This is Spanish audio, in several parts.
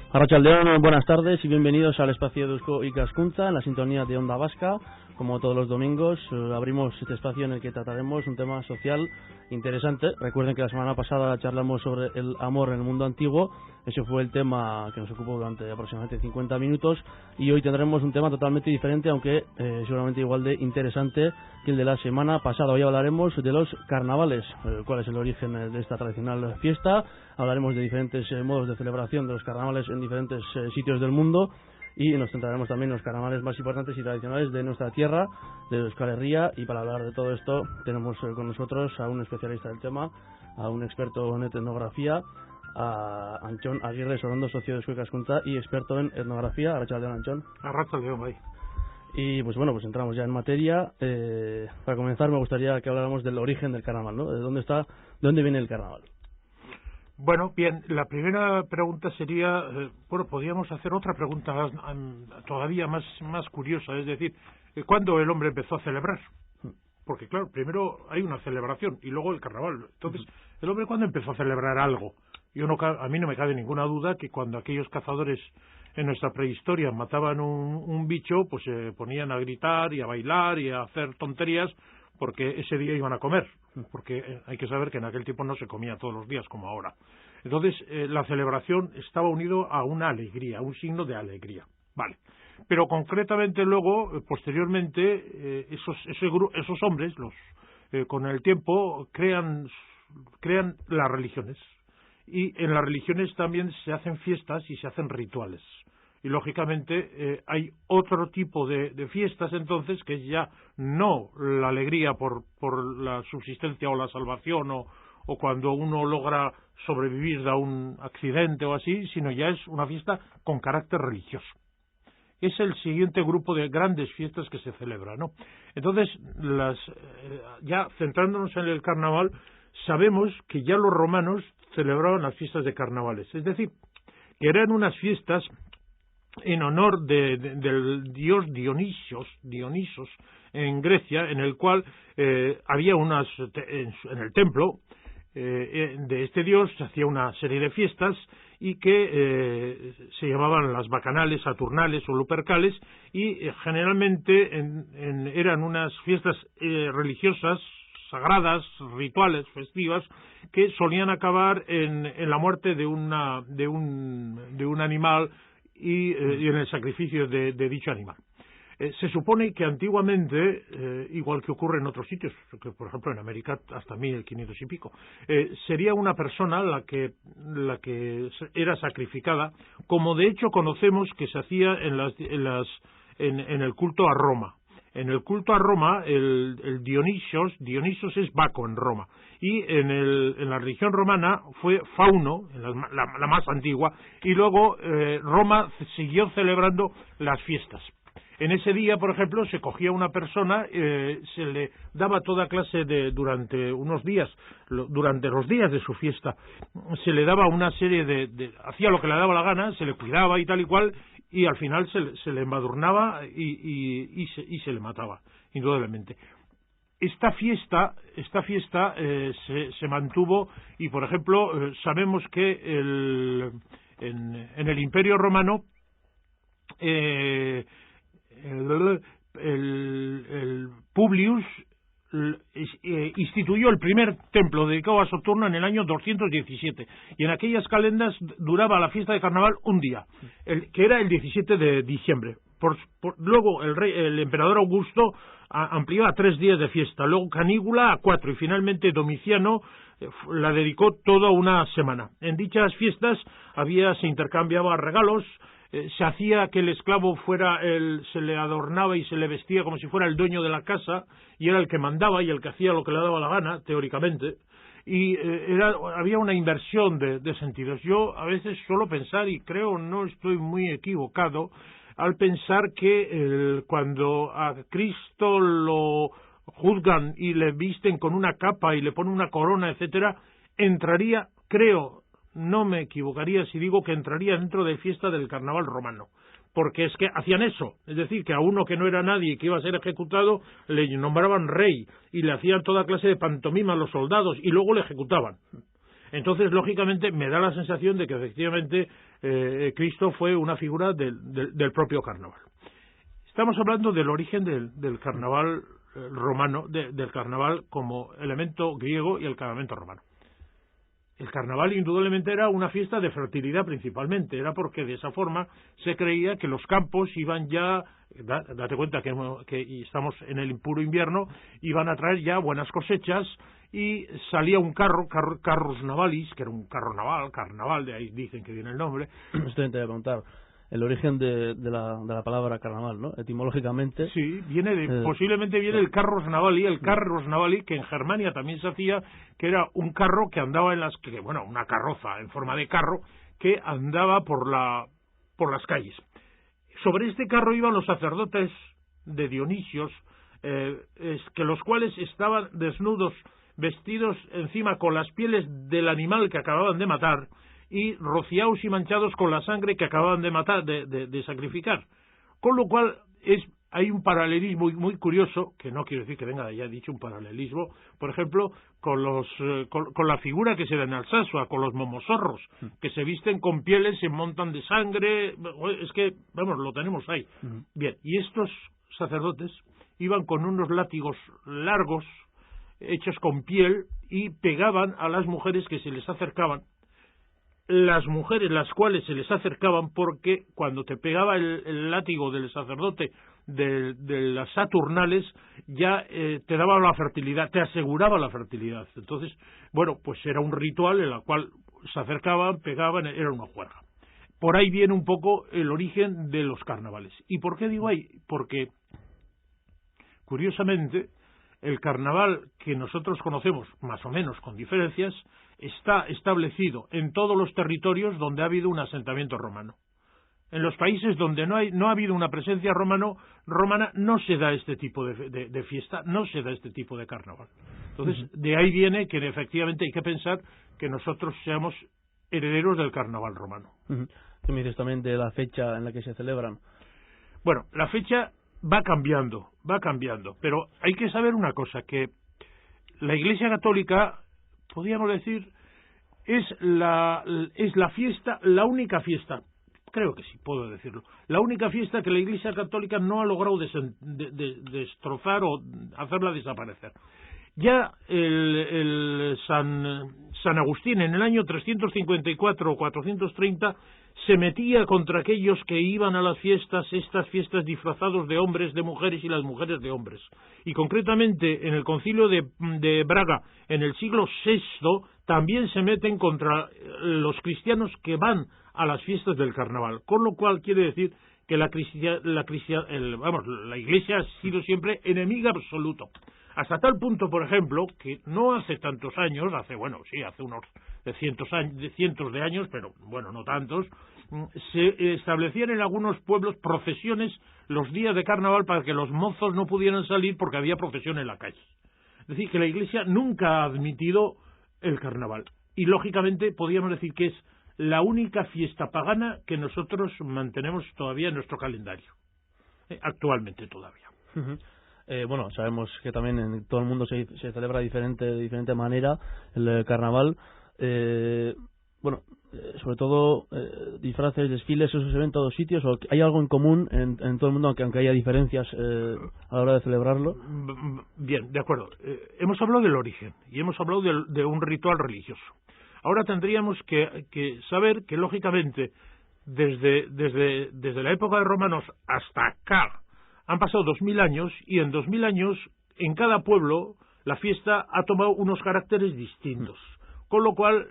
Arratsaldeon, buenas tardes y bienvenidos al espacio de Eusko Ikaskuntza en la sintonía de Onda Vasca. Como todos los domingos, abrimos este espacio en el que trataremos un tema social interesante. Recuerden que la semana pasada charlamos sobre el amor en el mundo antiguo. Ese fue el tema que nos ocupó durante aproximadamente 50 minutos. Y hoy tendremos un tema totalmente diferente, aunque seguramente igual de interesante que el de la semana pasada. Hoy hablaremos de los carnavales, cuál es el origen de esta tradicional fiesta. Hablaremos de diferentes modos de celebración de los carnavales en diferentes sitios del mundo. Y nos centraremos también en los carnavales más importantes y tradicionales de nuestra tierra, de Euskal Herria. Y para hablar de todo esto tenemos con nosotros a un especialista del tema, a un experto en etnografía, a Antxon Aguirre Sorondo, socio de Eusko Ikaskuntza y experto en etnografía. Arratsaldeon, Antxon. Arratsaldeon, bai. Y pues bueno, pues entramos ya en materia. Para comenzar me gustaría que habláramos del origen del carnaval, ¿no? ¿De dónde viene el carnaval? Bueno, bien, la primera pregunta sería, podríamos hacer otra pregunta todavía más curiosa, es decir, ¿cuándo el hombre empezó a celebrar? Porque claro, primero hay una celebración y luego el carnaval. Entonces, ¿el hombre cuándo empezó a celebrar algo? A mí no me cabe ninguna duda que cuando aquellos cazadores en nuestra prehistoria mataban un bicho, pues se ponían a gritar y a bailar y a hacer tonterías, porque ese día iban a comer, porque hay que saber que en aquel tiempo no se comía todos los días como ahora. Entonces, la celebración estaba unido a una alegría, a un signo de alegría. Vale. Pero concretamente luego, posteriormente, esos hombres, con el tiempo, crean las religiones. Y en las religiones también se hacen fiestas y se hacen rituales. Y lógicamente hay otro tipo de fiestas entonces, que es ya no la alegría por la subsistencia o la salvación o cuando uno logra sobrevivir a un accidente o así, sino ya es una fiesta con carácter religioso. Es el siguiente grupo de grandes fiestas que se celebra, ¿no? Entonces, ya centrándonos en el carnaval, sabemos que ya los romanos celebraban las fiestas de carnavales, es decir, que eran unas fiestas en honor del dios Dionisos en Grecia, en el cual había en el templo de este dios se hacía una serie de fiestas y que se llamaban las bacanales, saturnales o lupercales, y generalmente eran unas fiestas religiosas, sagradas, rituales, festivas, que solían acabar en la muerte de un animal y en el sacrificio de dicho animal. Se supone que antiguamente, igual que ocurre en otros sitios, que por ejemplo en América hasta 1500 y pico, sería una persona la que era sacrificada, como de hecho conocemos que se hacía en el culto a Roma. En el culto a Roma, el Dionisos es Baco en Roma, y en la religión romana fue Fauno, la más antigua, y luego Roma siguió celebrando las fiestas. En ese día, por ejemplo, se cogía una persona, se le daba toda clase durante unos días, durante los días de su fiesta, se le daba una serie hacía lo que le daba la gana, se le cuidaba y tal y cual, y al final se le embadurnaba y se le mataba, indudablemente. Esta fiesta se mantuvo, y por ejemplo sabemos que en el Imperio Romano el Publius instituyó el primer templo dedicado a Saturno en el año 217, y en aquellas calendas duraba la fiesta de carnaval un día, que era el 17 de diciembre. Luego el emperador Augusto amplió a 3 días de fiesta, luego Canígula a 4, y finalmente Domiciano la dedicó toda una semana. En dichas fiestas se intercambiaban regalos, se hacía que el esclavo se le adornaba y se le vestía como si fuera el dueño de la casa, y era el que mandaba y el que hacía lo que le daba la gana, teóricamente, y había una inversión de sentidos. Yo a veces suelo pensar, y creo no estoy muy equivocado, al pensar que cuando a Cristo lo juzgan y le visten con una capa y le ponen una corona, etcétera, entraría, creo, no me equivocaría si digo que entraría dentro de fiesta del carnaval romano, porque es que hacían eso, es decir, que a uno que no era nadie y que iba a ser ejecutado le nombraban rey y le hacían toda clase de pantomima a los soldados y luego le ejecutaban. Entonces, lógicamente, me da la sensación de que efectivamente Cristo fue una figura del propio carnaval. Estamos hablando del origen del carnaval romano, del carnaval como elemento griego y el elemento romano. El carnaval indudablemente era una fiesta de fertilidad principalmente, era porque de esa forma se creía que los campos iban ya, date cuenta que estamos en el puro invierno, iban a traer ya buenas cosechas y salía un carros navalis, que era un carro naval, carnaval, de ahí dicen que viene el nombre. Estoy te voy a preguntar el origen de la palabra carnaval, ¿no? Etimológicamente. Sí, posiblemente viene el carros navali, que en Germania también se hacía, que era un carro que andaba una carroza en forma de carro, que andaba por las calles. Sobre este carro iban los sacerdotes de Dionisios, que los cuales estaban desnudos, vestidos encima con las pieles del animal que acababan de matar, y rociados y manchados con la sangre que acababan de matar, de sacrificar. Con lo cual hay un paralelismo muy curioso, que no quiero decir que venga de allá dicho un paralelismo, por ejemplo, con la figura que se da en Alsasua, con los momosorros, que se visten con pieles, se montan de sangre, es que, vamos, lo tenemos ahí. Bien, y estos sacerdotes iban con unos látigos largos, hechos con piel, y pegaban a las mujeres que se les acercaban. Las mujeres las cuales se les acercaban, porque cuando te pegaba el látigo del sacerdote de las Saturnales, ya te daba la fertilidad, te aseguraba la fertilidad. Entonces, bueno, pues era un ritual en el cual se acercaban, pegaban, era una juerga. Por ahí viene un poco el origen de los carnavales. ¿Y por qué digo ahí? Porque, curiosamente, el carnaval que nosotros conocemos, más o menos con diferencias, está establecido en todos los territorios donde ha habido un asentamiento romano. En los países donde no ha habido una presencia romana no se da este tipo de fiesta, no se da este tipo de carnaval. Entonces, de ahí viene que efectivamente hay que pensar que nosotros seamos herederos del carnaval romano. ¿Qué me dices también de la fecha en la que se celebran? Bueno, la fecha va cambiando, pero hay que saber una cosa, que la Iglesia Católica, podríamos decir, es la fiesta, la única fiesta, creo que sí puedo decirlo, la única fiesta que la Iglesia Católica no ha logrado destrozar o hacerla desaparecer. Ya el San Agustín en el año 354 o 430 se metía contra aquellos que iban a las fiestas, estas fiestas disfrazados de hombres, de mujeres y las mujeres de hombres. Y concretamente en el concilio de Braga en el siglo VI también se meten contra los cristianos que van a las fiestas del carnaval. Con lo cual quiere decir que la Iglesia ha sido siempre enemiga absoluto. Hasta tal punto, por ejemplo, que no hace tantos años, hace unos cientos de años, pero bueno, no tantos, se establecían en algunos pueblos procesiones los días de carnaval para que los mozos no pudieran salir porque había procesión en la calle. Es decir, que la Iglesia nunca ha admitido el carnaval. Y lógicamente podríamos decir que es la única fiesta pagana que nosotros mantenemos todavía en nuestro calendario. Actualmente todavía. Bueno, sabemos que también en todo el mundo se celebra de diferente manera el carnaval. Sobre todo disfraces, desfiles, ¿eso se ve en todos sitios? ¿O hay algo en común en todo el mundo, aunque haya diferencias a la hora de celebrarlo? Bien, de acuerdo. Hemos hablado del origen y hemos hablado de un ritual religioso. Ahora tendríamos que saber que, lógicamente, desde la época de Romanos hasta acá, han pasado 2000 años, y en 2000 años, en cada pueblo, la fiesta ha tomado unos caracteres distintos. Con lo cual,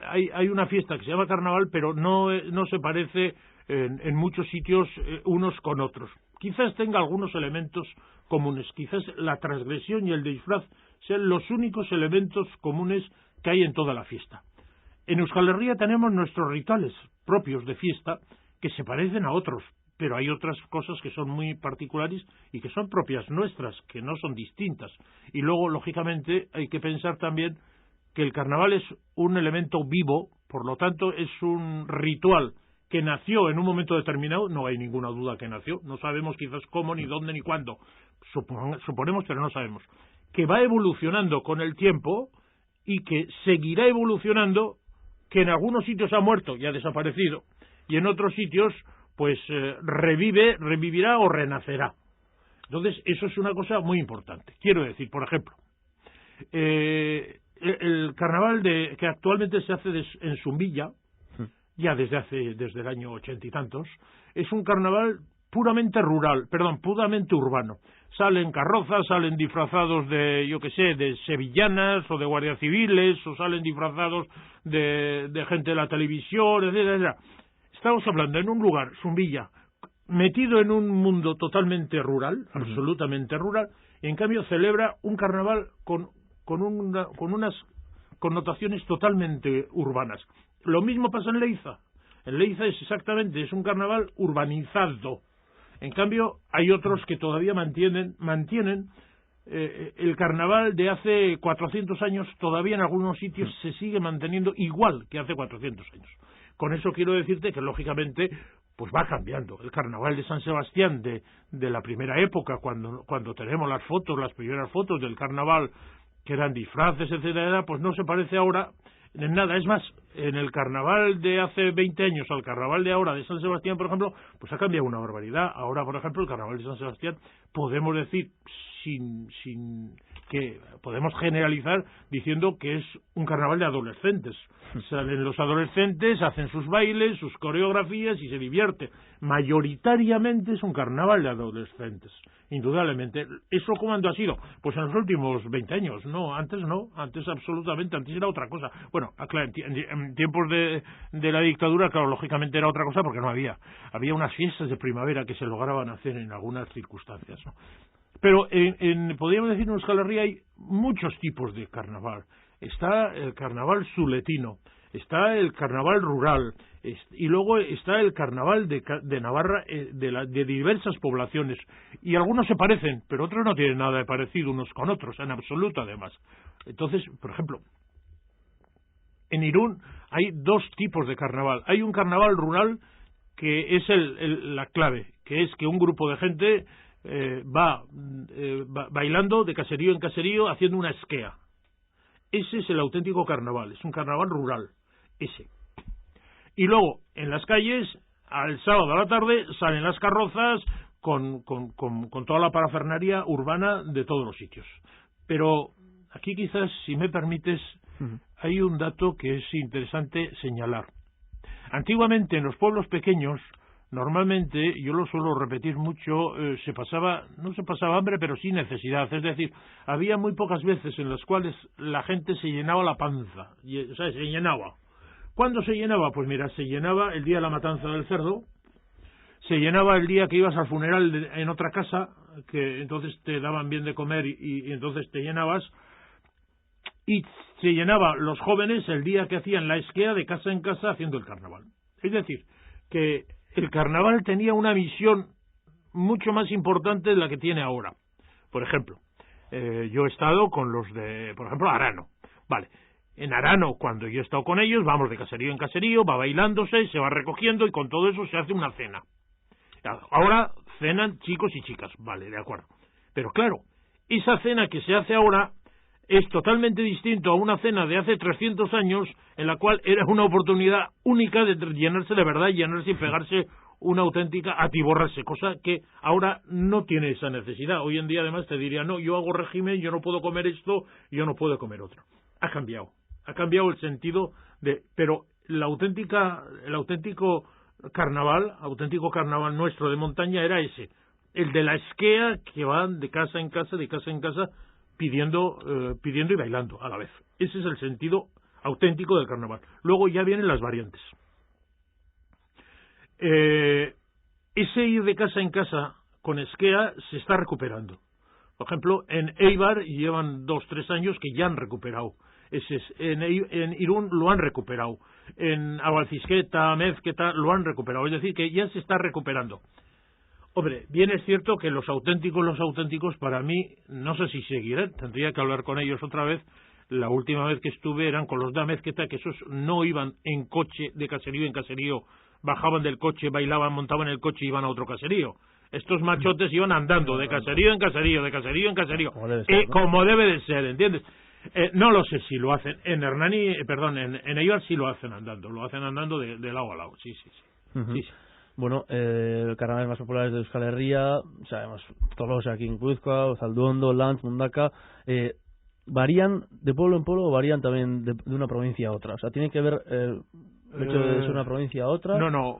hay una fiesta que se llama carnaval, pero no se parece en muchos sitios unos con otros. Quizás tenga algunos elementos comunes. Quizás la transgresión y el disfraz sean los únicos elementos comunes que hay en toda la fiesta. En Euskal Herria tenemos nuestros rituales propios de fiesta que se parecen a otros, pero hay otras cosas que son muy particulares y que son propias nuestras, que no son distintas. Y luego, lógicamente, hay que pensar también que el carnaval es un elemento vivo, por lo tanto es un ritual que nació en un momento determinado, no hay ninguna duda que nació, no sabemos quizás cómo, ni dónde, ni cuándo, suponemos, pero no sabemos, que va evolucionando con el tiempo y que seguirá evolucionando, que en algunos sitios ha muerto y ha desaparecido, y en otros sitios pues revivirá o renacerá. Entonces, eso es una cosa muy importante. Quiero decir, por ejemplo, el carnaval que actualmente se hace en Zumbilla, ya desde el año 80 y tantos, es un carnaval puramente urbano. Salen carrozas, salen disfrazados de, yo qué sé, de sevillanas o de guardias civiles, o salen disfrazados de gente de la televisión, etcétera, etcétera. Estamos hablando en un lugar, Zumbilla, metido en un mundo totalmente rural, absolutamente rural, y en cambio celebra un carnaval con unas connotaciones totalmente urbanas. Lo mismo pasa en Leiza. En Leiza es un carnaval urbanizado. En cambio, hay otros que todavía mantienen el carnaval de hace 400 años, todavía en algunos sitios se sigue manteniendo igual que hace 400 años. Con eso quiero decirte que, lógicamente, pues va cambiando. El carnaval de San Sebastián de la primera época, cuando tenemos las primeras fotos del carnaval, que eran disfraces, etcétera, pues no se parece ahora en nada. Es más, en el carnaval de hace 20 años al carnaval de ahora de San Sebastián, por ejemplo, pues ha cambiado una barbaridad. Ahora, por ejemplo, el carnaval de San Sebastián, podemos decir, podemos generalizar diciendo que es un carnaval de adolescentes. Salen los adolescentes, hacen sus bailes, sus coreografías y se divierte. Mayoritariamente es un carnaval de adolescentes, indudablemente. ¿Eso cuándo ha sido? Pues en los últimos 20 años. No, antes absolutamente, antes era otra cosa. Bueno, claro, en tiempos de la dictadura, claro, lógicamente era otra cosa porque no había unas fiestas de primavera que se lograban hacer en algunas circunstancias, ¿no? Pero podríamos decir en Euskal Herria hay muchos tipos de carnaval. Está el carnaval zuletino, está el carnaval rural, y luego está el carnaval de Navarra, de diversas poblaciones. Y algunos se parecen, pero otros no tienen nada de parecido unos con otros, en absoluto además. Entonces, por ejemplo, en Irún hay dos tipos de carnaval. Hay un carnaval rural que es la clave, que es que un grupo de gente va bailando de caserío en caserío haciendo una esquea. Ese es el auténtico carnaval, es un carnaval rural, ese. Y luego, en las calles, al sábado a la tarde, salen las carrozas con toda la parafernalia urbana de todos los sitios. Pero aquí quizás, si me permites, hay un dato que es interesante señalar. Antiguamente, en los pueblos pequeños, normalmente, yo lo suelo repetir mucho, no se pasaba hambre, pero sí necesidad. Es decir, había muy pocas veces en las cuales la gente se llenaba la panza. O sea, se llenaba. ¿Cuándo se llenaba? Pues mira, se llenaba el día de la matanza del cerdo, se llenaba el día que ibas al funeral en otra casa, que entonces te daban bien de comer y entonces te llenabas, y se llenaba los jóvenes el día que hacían la esquea de casa en casa haciendo el carnaval. Es decir, que el carnaval tenía una misión mucho más importante de la que tiene ahora. Por ejemplo, yo he estado con los de, por ejemplo, Arano. Vale, en Arano, cuando yo he estado con ellos, vamos de caserío en caserío, va bailándose, se va recogiendo y con todo eso se hace una cena. Ahora cenan chicos y chicas, vale, de acuerdo. Pero claro, esa cena que se hace ahora es totalmente distinto a una cena de hace 300 años en la cual era una oportunidad única de llenarse de verdad, llenarse y pegarse una auténtica atiborrarse, cosa que ahora no tiene esa necesidad. Hoy en día además te diría, no, yo hago régimen, yo no puedo comer esto, yo no puedo comer otro. Ha cambiado el sentido pero el auténtico carnaval nuestro de montaña era ese, el de la esquea que van de casa en casa, pidiendo y bailando a la vez. Ese es el sentido auténtico del carnaval. Luego ya vienen las variantes. Ese ir de casa en casa con esquea se está recuperando. Por ejemplo, en Eibar llevan 2-3 años que ya han recuperado. En Irún lo han recuperado. En Abalcisqueta, Mezqueta lo han recuperado. Es decir, que ya se está recuperando. Hombre, bien es cierto que los auténticos para mí, no sé si seguirán, tendría que hablar con ellos otra vez. La última vez que estuve eran con los de Amezqueta, que esos no iban en coche de caserío en caserío, bajaban del coche, bailaban, montaban el coche y iban a otro caserío. Estos machotes iban andando de caserío en caserío, como debe de ser, ¿entiendes? No lo sé si lo hacen. En Hernani, en Eibar sí lo hacen andando. Lo hacen andando de lado a lado. Sí. Sí. Bueno, carnavales más populares de Euskal Herria, sabemos, Tolosa aquí en Guipúzcoa, Zalduondo, Lantz, Mundaka, ¿varían de pueblo en pueblo o varían también de una provincia a otra? O sea, ¿tiene que ver el hecho de ser una provincia a otra? No.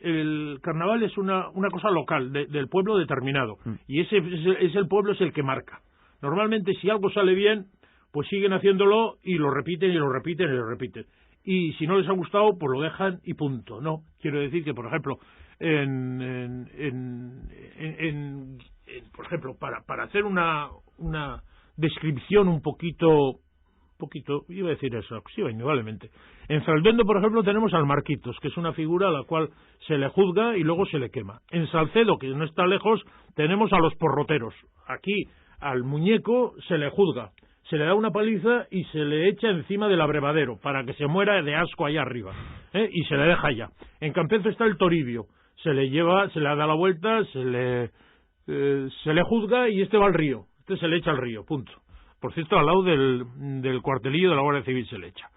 El carnaval es una cosa local, del pueblo determinado. Y ese el pueblo es el que marca. Normalmente, si algo sale bien, pues siguen haciéndolo y lo repiten y lo repiten y lo repiten. Y si no les ha gustado, pues lo dejan y punto. No, quiero decir que, por ejemplo, por ejemplo, para hacer una descripción un poquito, iba a decir eso, sí, indudablemente. En Zalduondo, por ejemplo, tenemos al Marquitos, que es una figura a la cual se le juzga y luego se le quema. En Salcedo, que no está lejos, tenemos a los porroteros. Aquí, al muñeco se le juzga, se le da una paliza y se le echa encima del abrevadero para que se muera de asco allá arriba, y se le deja allá. En Campezo está el Toribio, se le da la vuelta, se le juzga y este va al río, se le echa al río, punto. Por cierto, al lado del cuartelillo de la Guardia Civil se le echa.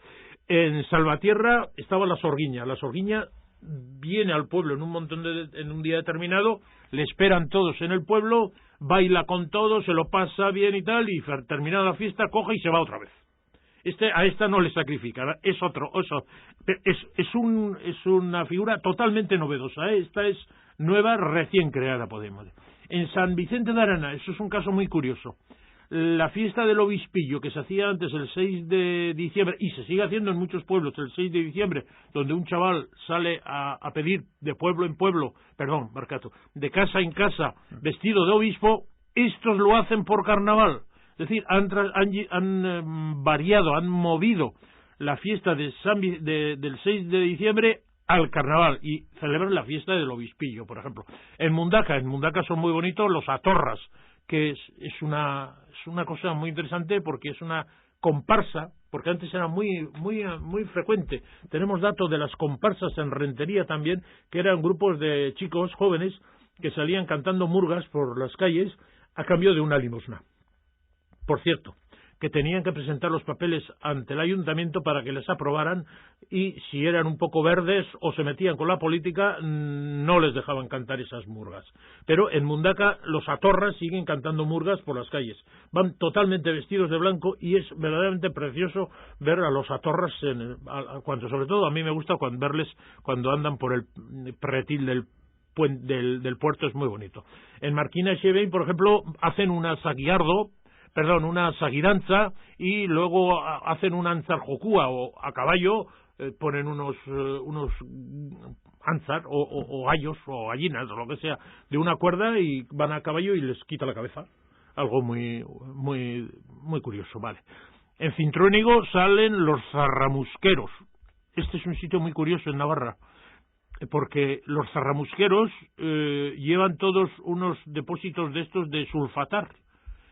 En Salvatierra estaba la Sorguiña. La Sorguiña viene al pueblo en un día determinado, le esperan todos en el pueblo, baila con todos, se lo pasa bien y tal, y terminada la fiesta coge y se va otra vez. A esta no le sacrifica, es una figura totalmente novedosa, Esta es nueva, recién creada, podemos decir. En San Vicente de Arana, eso es un caso muy curioso. La fiesta del obispillo, que se hacía antes el 6 de diciembre, y se sigue haciendo en muchos pueblos el 6 de diciembre, donde un chaval sale a pedir de pueblo en pueblo, de casa en casa, vestido de obispo, estos lo hacen por carnaval. Es decir, han variado, han movido la fiesta del 6 de diciembre al carnaval y celebran la fiesta del obispillo, por ejemplo. En Mundaka son muy bonitos los atorras, que es una cosa muy interesante porque es una comparsa, porque antes era muy frecuente. Tenemos datos de las comparsas en Rentería también, que eran grupos de chicos jóvenes que salían cantando murgas por las calles a cambio de una limosna. Por cierto, que tenían que presentar los papeles ante el ayuntamiento para que les aprobaran, y si eran un poco verdes o se metían con la política, no les dejaban cantar esas murgas. Pero en Mundaka los atorras siguen cantando murgas por las calles. Van totalmente vestidos de blanco y es verdaderamente precioso ver a los atorras, sobre todo a mí me gusta verles cuando andan por el pretil del puerto, es muy bonito. En Marquina y Xevein, por ejemplo, hacen una saguidanza y luego hacen un anzarjocúa o a caballo, ponen unos anzar o gallos o gallinas o lo que sea de una cuerda y van a caballo y les quita la cabeza. Algo muy curioso, vale. En Cintruénigo salen los zarramusqueros. Este es un sitio muy curioso en Navarra, porque los zarramusqueros llevan todos unos depósitos de estos de sulfatar.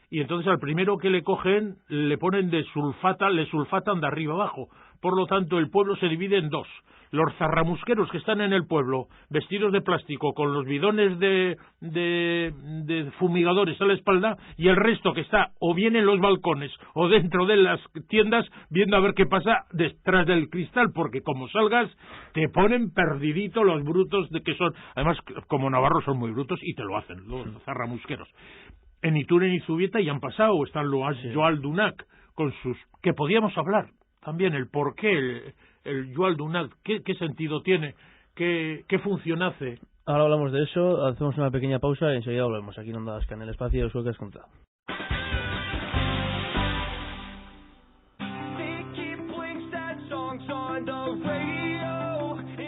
Y entonces al primero que le cogen le ponen le sulfatan de arriba abajo. Por lo tanto, el pueblo se divide en dos. Los zarramusqueros que están en el pueblo, vestidos de plástico, con los bidones de fumigadores a la espalda, y el resto que está o bien en los balcones o dentro de las tiendas viendo a ver qué pasa detrás del cristal, porque como salgas te ponen perdidito los brutos que son. Además, como navarros son muy brutos y te lo hacen, los zarramusqueros. En Ituren y Zubieta ya han pasado, están los Joal Dunac, con sus... que podíamos hablar también, el por qué el Joal Dunac, qué sentido tiene, qué función hace. Ahora hablamos de eso, hacemos una pequeña pausa y enseguida volvemos aquí en Onda Vasca, en el espacio de Eusko Ikaskuntza.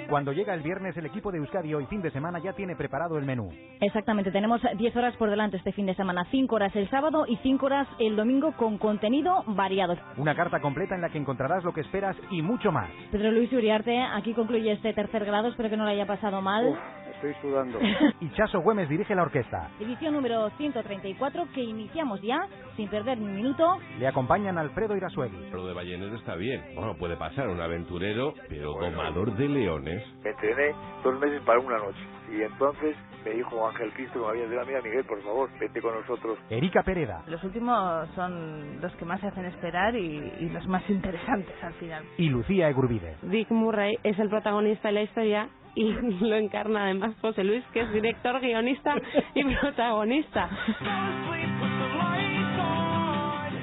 Cuando llega el viernes, el equipo de Euskadi Hoy fin de semana ya tiene preparado el menú. Exactamente, tenemos 10 horas por delante este fin de semana, 5 horas el sábado y 5 horas el domingo con contenido variado. Una carta completa en la que encontrarás lo que esperas y mucho más. Pedro Luis Uriarte, aquí concluye este tercer grado, espero que no lo haya pasado mal. estoy sudando. Y Chaso Güemes dirige la orquesta. Edición número 134 que iniciamos ya, sin perder ni un minuto. Le acompañan Alfredo Irasuegui. Lo de ballenero está bien. Bueno, puede pasar, un aventurero, pero domador de leones. Me entrené 2 meses para una noche. Y entonces me dijo Ángel Cristo, que me había dicho, mira Miguel, por favor, vete con nosotros. Erika Pereda. Los últimos son los que más se hacen esperar y los más interesantes al final. Y Lucía Egurbide. Dick Murray es el protagonista de la historia y lo encarna además José Luis, que es director, guionista y protagonista.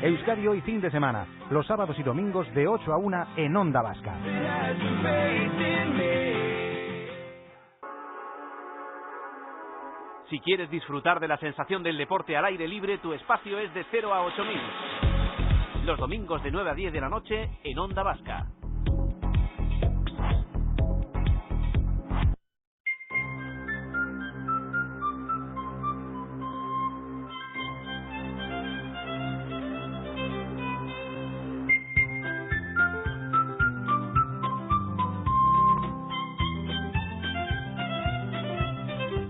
Euskadi Hoy fin de semana, los sábados y domingos de 8 a 1 en Onda Vasca. Si quieres disfrutar de la sensación del deporte al aire libre, tu espacio es de 0 a 8000. Los domingos de 9 a 10 de la noche en Onda Vasca.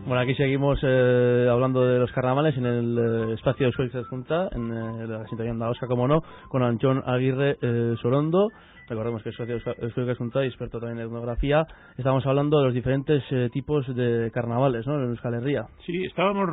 Bueno, aquí seguimos hablando de los carnavales en el espacio de Euskadi Junta, en la sintonía de Onda Vasca, como no, con Antxon Aguirre Sorondo. Recordemos que es socio de Euskadi Junta y experto también en etnografía. Estamos hablando de los diferentes tipos de carnavales, ¿no?, en Euskal Herria. Sí, estábamos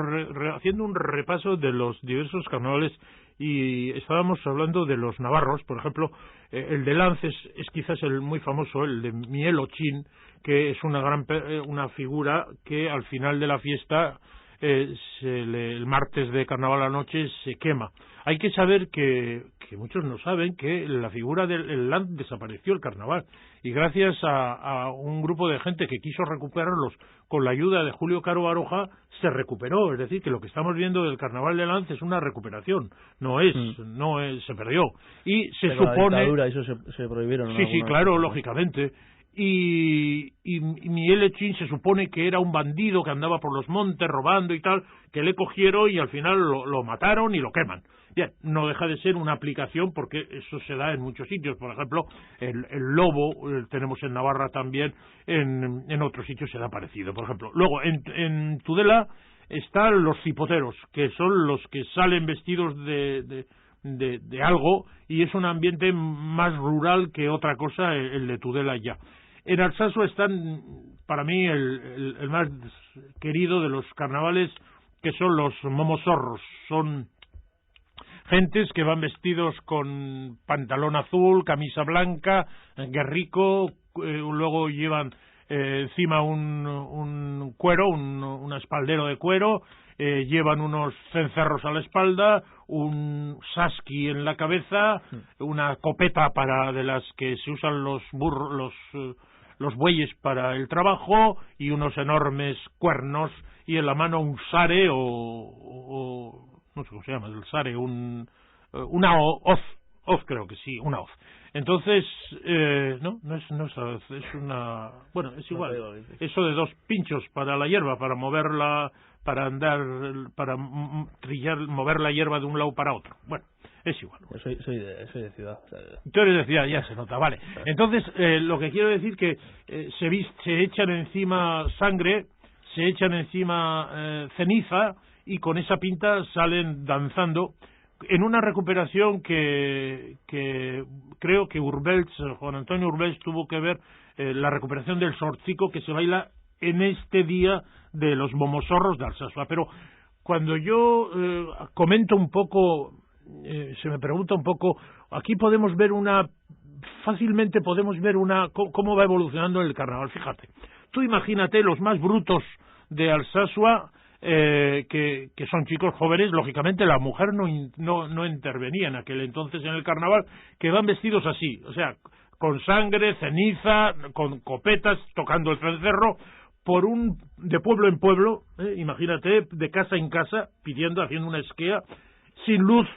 haciendo un repaso de los diversos carnavales y estábamos hablando de los navarros. Por ejemplo, el de Lances es quizás el muy famoso, el de Miel Ochín, que es una figura que al final de la fiesta, el martes de carnaval a la noche, se quema. Hay que saber que muchos no saben que la figura del Lance desapareció el carnaval, y gracias a un grupo de gente que quiso recuperarlos con la ayuda de Julio Caro Baroja, se recuperó. Es decir, que lo que estamos viendo del carnaval de Lance es una recuperación, no es, se perdió. Y se pero supone... la dictadura, eso se prohibieron. Sí, claro, lógicamente. Y Miel Ochín se supone que era un bandido que andaba por los montes robando y tal, que le cogieron y al final lo mataron y lo queman. Bien, no deja de ser una aplicación, porque eso se da en muchos sitios. Por ejemplo, el lobo tenemos en Navarra también, en otros sitios se da parecido. Por ejemplo, luego en Tudela están los cipoteros, que son los que salen vestidos de algo, y es un ambiente más rural que otra cosa el de Tudela ya. En Alsaso están, para mí, el más querido de los carnavales, que son los momozorros. Son gentes que van vestidos con pantalón azul, camisa blanca, guerrico, luego llevan encima un cuero, un espaldero de cuero, llevan unos cencerros a la espalda, un sasqui en la cabeza, una copeta de las que se usan los bueyes para el trabajo, y unos enormes cuernos, y en la mano un sare o no sé cómo se llama el sare, una hoz, creo que sí, una hoz. Entonces, no es hoz, es una... Bueno, es igual, eso de 2 pinchos para la hierba, para moverla, para andar, para trillar, mover la hierba de un lado para otro. Bueno, es igual. Yo soy de ciudad. O sea, tú eres de ciudad, ya se nota, vale. Entonces, lo que quiero decir que se echan encima sangre, se echan encima ceniza, y con esa pinta salen danzando en una recuperación que creo que Juan Antonio Urbelch tuvo que ver, la recuperación del sortzico, que se baila en este día de los momozorros de Alsasua. Pero cuando yo comento un poco, se me pregunta un poco, aquí fácilmente podemos ver cómo va evolucionando el carnaval. Fíjate, tú imagínate los más brutos de Alsasua, que son chicos jóvenes. Lógicamente la mujer no intervenía en aquel entonces en el carnaval, que van vestidos así, o sea, con sangre, ceniza, con copetas, tocando el cencerro, de pueblo en pueblo, imagínate, de casa en casa, haciendo una esquea, sin luz,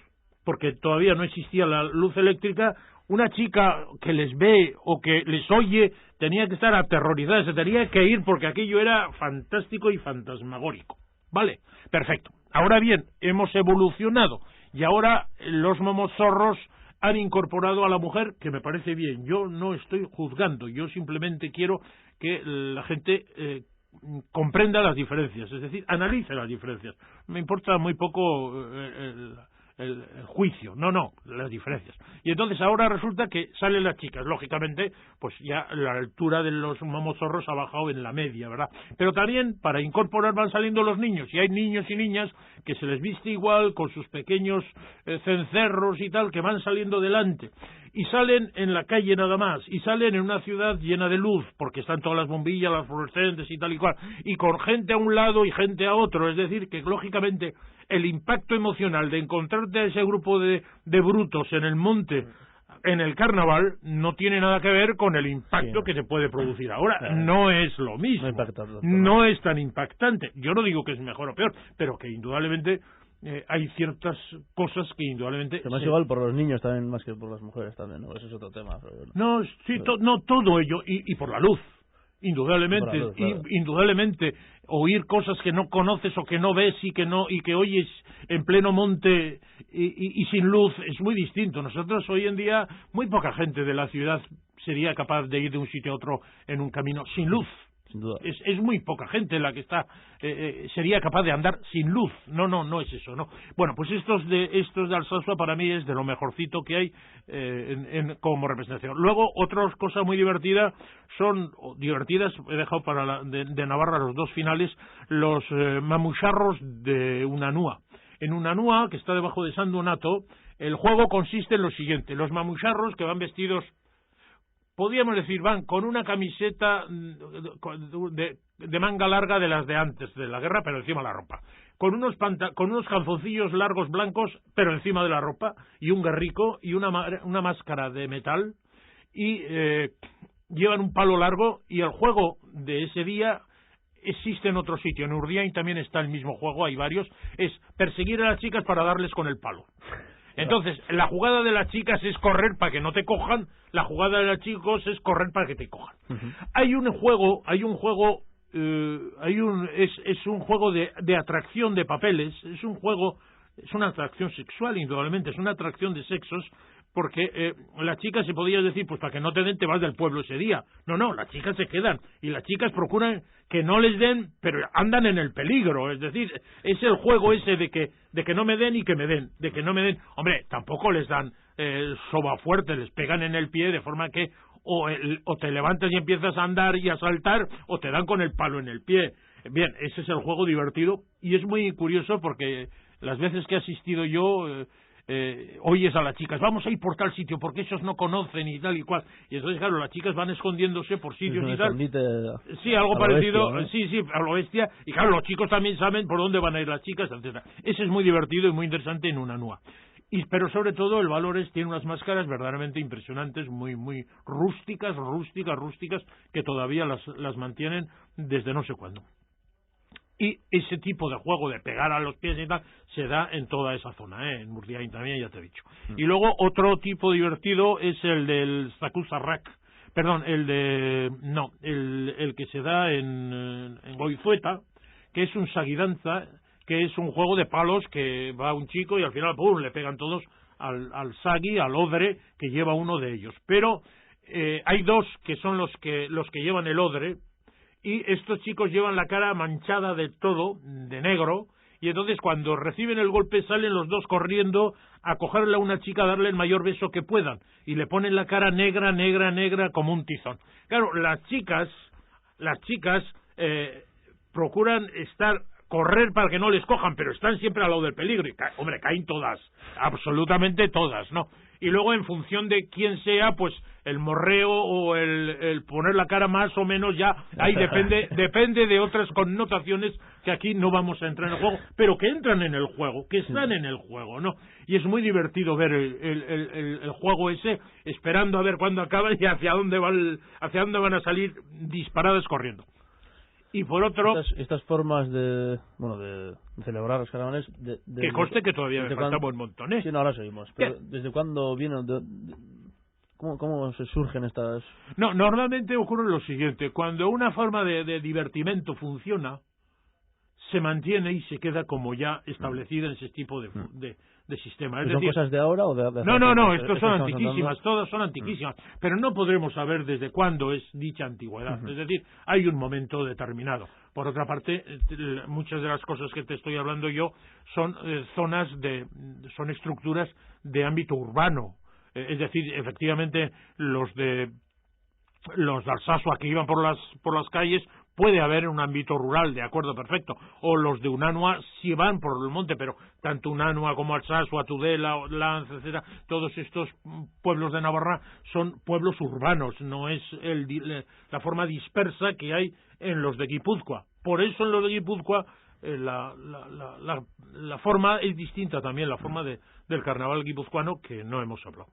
porque todavía no existía la luz eléctrica. Una chica que les ve o que les oye tenía que estar aterrorizada, se tenía que ir, porque aquello era fantástico y fantasmagórico. Vale, perfecto. Ahora bien, hemos evolucionado y ahora los momozorros han incorporado a la mujer, que me parece bien. Yo no estoy juzgando, yo simplemente quiero que la gente comprenda las diferencias, es decir, analice las diferencias. Me importa muy poco el juicio, no, las diferencias. Y entonces ahora resulta que salen las chicas, lógicamente, pues ya la altura de los mamozorros ha bajado en la media, ¿verdad? Pero también para incorporar van saliendo los niños, y hay niños y niñas que se les viste igual, con sus pequeños cencerros y tal, que van saliendo delante. Y salen en la calle nada más, y salen en una ciudad llena de luz, porque están todas las bombillas, las fluorescentes y tal y cual, y con gente a un lado y gente a otro, es decir, que lógicamente el impacto emocional de encontrarte a ese grupo de brutos en el monte, en el carnaval, no tiene nada que ver con el impacto que se puede producir ahora. No es lo mismo, no es tan impactante. Yo no digo que es mejor o peor, pero que indudablemente hay ciertas cosas que indudablemente... Que más igual por los niños también, más que por las mujeres también, ¿no? Eso es otro tema. Pero bueno. No, sí, no todo ello, y por la luz. Indudablemente, claro. Indudablemente, oír cosas que no conoces o que no ves y que oyes en pleno monte y sin luz es muy distinto. Nosotros hoy en día, muy poca gente de la ciudad sería capaz de ir de un sitio a otro en un camino sin luz. Sin duda. Es muy poca gente la que sería capaz de andar sin luz. No es eso, no. Bueno, pues estos de Alsasua para mí es de lo mejorcito que hay como representación. Luego, otra cosa muy divertida he dejado para de Navarra los dos finales, los mamucharros de Unanúa. En Unanúa, que está debajo de San Donato, el juego consiste en lo siguiente: los mamucharros, que van vestidos, podríamos decir, van con una camiseta de manga larga de las de antes de la guerra, pero encima de la ropa, con unos calzoncillos largos blancos, pero encima de la ropa, y un guerrico y una máscara de metal, y llevan un palo largo, y el juego de ese día existe en otro sitio. En Urdiain también está el mismo juego, hay varios, es perseguir a las chicas para darles con el palo. Entonces, la jugada de las chicas es correr para que no te cojan, la jugada de los chicos es correr para que te cojan. Es un juego de atracción de papeles, es una atracción sexual, indudablemente, es una atracción de sexos, porque las chicas, se podía decir, pues para que no te den, te vas del pueblo ese día. No, las chicas se quedan, y las chicas procuran que no les den, pero andan en el peligro, es decir, es el juego ese de que no me den y que me den, de que no me den. Hombre, tampoco les dan soba fuerte, les pegan en el pie de forma que o te levantas y empiezas a andar y a saltar, o te dan con el palo en el pie. Bien, ese es el juego divertido, y es muy curioso porque las veces que he asistido yo... oyes a las chicas, vamos a ir por tal sitio porque esos no conocen y tal y cual, y entonces claro, las chicas van escondiéndose por sitios y tal, sí, algo parecido, bestia, ¿no? Sí, a lo bestia, y claro, los chicos también saben por dónde van a ir las chicas, etcétera. Ese es muy divertido y muy interesante en Unanúa. Pero sobre todo el Valores tiene unas máscaras verdaderamente impresionantes, muy rústicas, que todavía las mantienen desde no sé cuándo. Y ese tipo de juego de pegar a los pies y tal se da en toda esa zona, en Urdiain también, ya te he dicho. Y luego otro tipo divertido es el del Zakusarrak, perdón, el que se da en Goizueta, que es un saguidanza, que es un juego de palos que va un chico y al final ¡pum!, le pegan todos al sagui, al odre que lleva uno de ellos. Pero hay dos que son los que llevan el odre, y estos chicos llevan la cara manchada de todo, de negro, y entonces cuando reciben el golpe salen los dos corriendo a cogerle a una chica, a darle el mayor beso que puedan, y le ponen la cara negra como un tizón. Claro, las chicas procuran correr para que no les cojan, pero están siempre al lado del peligro, y hombre, caen todas, absolutamente todas, ¿no? Y luego, en función de quién sea, pues el morreo o el poner la cara más o menos, ya ahí depende de otras connotaciones que aquí no vamos a entrar en el juego, pero que entran en el juego, que están en el juego, ¿no? Y es muy divertido ver el juego ese, esperando a ver cuándo acaba y hacia dónde van a salir disparadas corriendo. Y por otro, estas formas de celebrar los carnavales, que conste que todavía me falta un montón, ¿eh? Sí, no, ahora seguimos. Pero ¿desde cuándo vienen? ¿Cómo se surgen estas? No, normalmente ocurre lo siguiente: cuando una forma de divertimento funciona, se mantiene y se queda como ya establecida en ese tipo de de sistema. Es ¿Son decir, cosas de ahora o de No, estos son antiquísimas, todas son antiquísimas, pero no podremos saber desde cuándo es dicha antigüedad. Es decir, hay un momento determinado. Por otra parte, muchas de las cosas que te estoy hablando yo son son estructuras de ámbito urbano. Es decir, efectivamente, los de Alsasua que iban por las calles, puede haber un ámbito rural, de acuerdo, perfecto. O los de Unanua sí van por el monte, pero tanto Unanua como Alsasua, Tudela, Lanz, etcétera, todos estos pueblos de Navarra son pueblos urbanos, no es la forma dispersa que hay en los de Guipúzcoa. Por eso en los de Guipúzcoa la forma es distinta también, la forma del carnaval guipuzcoano, que no hemos hablado.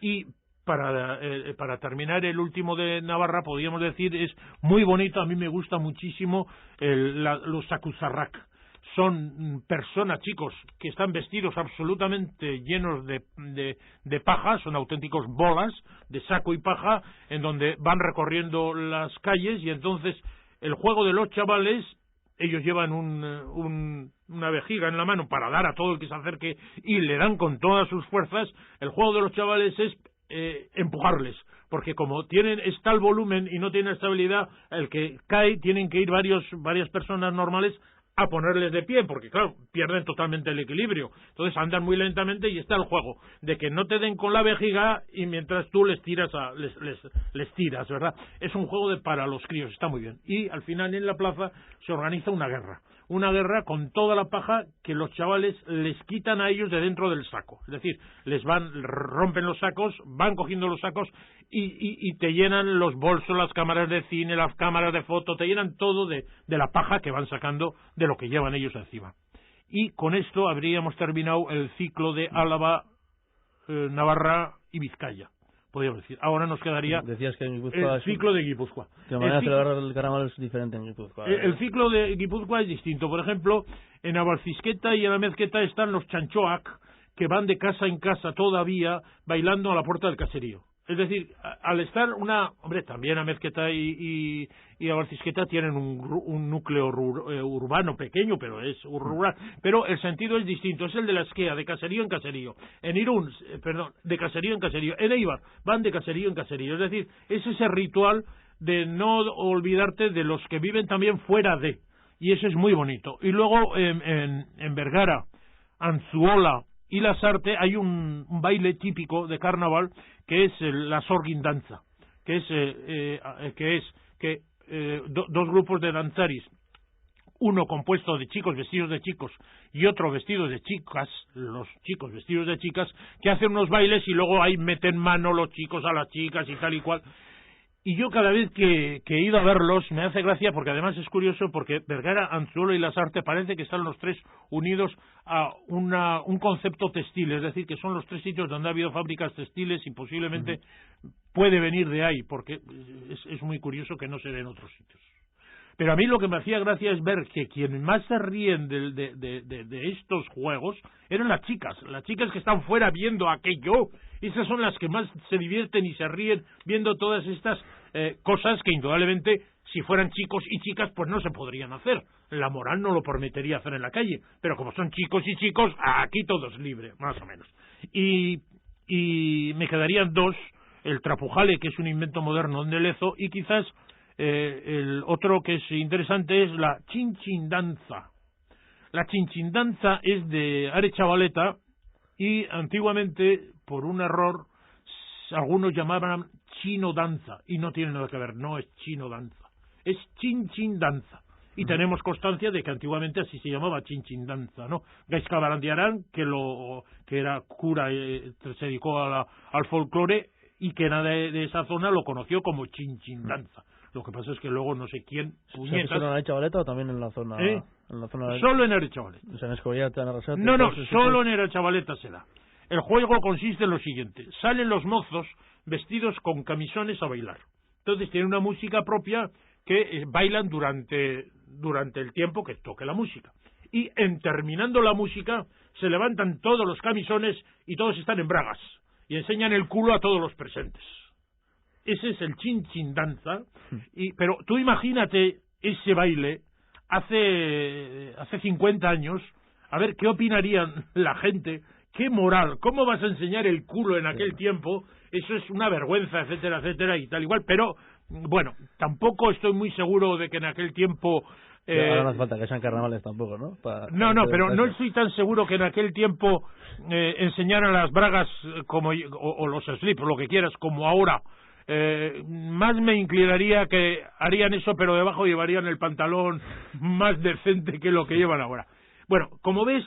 Y para terminar, el último de Navarra, podríamos decir, es muy bonito, a mí me gusta muchísimo los Sakuzarrak. Son personas, chicos, que están vestidos absolutamente llenos de paja, son auténticos bolas de saco y paja, en donde van recorriendo las calles, y entonces el juego de los chavales, ellos llevan una vejiga en la mano para dar a todo el que se acerque y le dan con todas sus fuerzas. El juego de los chavales es empujarles, porque como es tal volumen y no tienen estabilidad, el que cae tienen que ir varias personas normales a ponerles de pie, porque claro, pierden totalmente el equilibrio, entonces andan muy lentamente, y está el juego de que no te den con la vejiga y mientras tú les tiras, les tiras, ¿verdad? Es un juego para los críos, está muy bien. Y al final en la plaza se organiza una guerra con toda la paja que los chavales les quitan a ellos de dentro del saco, es decir, rompen los sacos, van cogiendo los sacos y te llenan los bolsos, las cámaras de cine, las cámaras de foto, te llenan todo de la paja que van sacando de lo que llevan ellos encima. Y con esto habríamos terminado el ciclo de Álava, Navarra y Vizcaya, podríamos decir. Ahora nos quedaría el ciclo de Guipúzcoa. De manera de celebrar el carnaval es diferente en Guipúzcoa. El ciclo de Guipúzcoa es distinto. Por ejemplo, en Abalcisqueta y en Amezqueta están los chanchoac, que van de casa en casa todavía bailando a la puerta del caserío. Es decir, al estar también Amezqueta y Abalcisqueta tienen un núcleo urbano pequeño, pero es rural. Pero el sentido es distinto, es el de la esquea, de caserío en caserío. En Irún, de caserío en caserío. En Eibar van de caserío en caserío. Es decir, es ese ritual de no olvidarte de los que viven también fuera de. Y eso es muy bonito. Y luego en Vergara, Anzuola y Lasarte hay un baile típico de carnaval que es la sorguindanza, que es dos grupos de danzaris, uno compuesto de chicos vestidos de chicos y otro vestido de chicas, los chicos vestidos de chicas, que hacen unos bailes y luego ahí meten mano los chicos a las chicas y tal y cual. Y yo cada vez que he ido a verlos me hace gracia, porque además es curioso, porque Vergara, Anzuola y Lasarte parece que están los tres unidos a un concepto textil, es decir, que son los tres sitios donde ha habido fábricas textiles y posiblemente puede venir de ahí, porque es muy curioso que no se dé en otros sitios. Pero a mí lo que me hacía gracia es ver que quienes más se ríen de estos juegos eran las chicas que están fuera viendo aquello. Esas son las que más se divierten y se ríen viendo todas estas cosas que indudablemente, si fueran chicos y chicas, pues no se podrían hacer. La moral no lo permitiría hacer en la calle, pero como son chicos y chicos, aquí todo es libre, más o menos. Y me quedarían dos: el trapujale, que es un invento moderno de Lezo, y quizás el otro que es interesante es la chinchindanza. La chinchindanza es de Arechavaleta y antiguamente, por un error, algunos llamaban chino danza, y no tiene nada que ver, no es chino danza, es chinchindanza. Y tenemos constancia de que antiguamente así se llamaba chinchindanza, ¿no? Gaizka Barandiarán, que era cura, se dedicó al folclore, y que era de esa zona, lo conoció como chinchindanza. Lo que pasa es que luego no sé quién puñetas. ¿Solo en Arechavaleta o también en la zona? Solo en Arechavaleta. O sea, en Escollata, en Arrasate. No, solo en Arechavaleta se da. El juego consiste en lo siguiente: salen los mozos vestidos con camisones a bailar. Entonces tienen una música propia que bailan durante el tiempo que toque la música. Y terminando la música se levantan todos los camisones y todos están en bragas y enseñan el culo a todos los presentes. Ese es el chinchindanza. Pero tú imagínate ese baile hace 50 años, a ver qué opinarían la gente ¿qué moral? ¿Cómo vas a enseñar el culo en aquel tiempo? Eso es una vergüenza, etcétera, etcétera, y tal igual. Pero, bueno, tampoco estoy muy seguro de que en aquel tiempo... ahora no hace falta que sean carnavales tampoco, ¿no? Pero no estoy tan seguro que en aquel tiempo enseñaran las bragas como o los slips, o lo que quieras, como ahora. Más me inclinaría que harían eso, pero debajo llevarían el pantalón más decente que lo que llevan ahora. Bueno, como ves,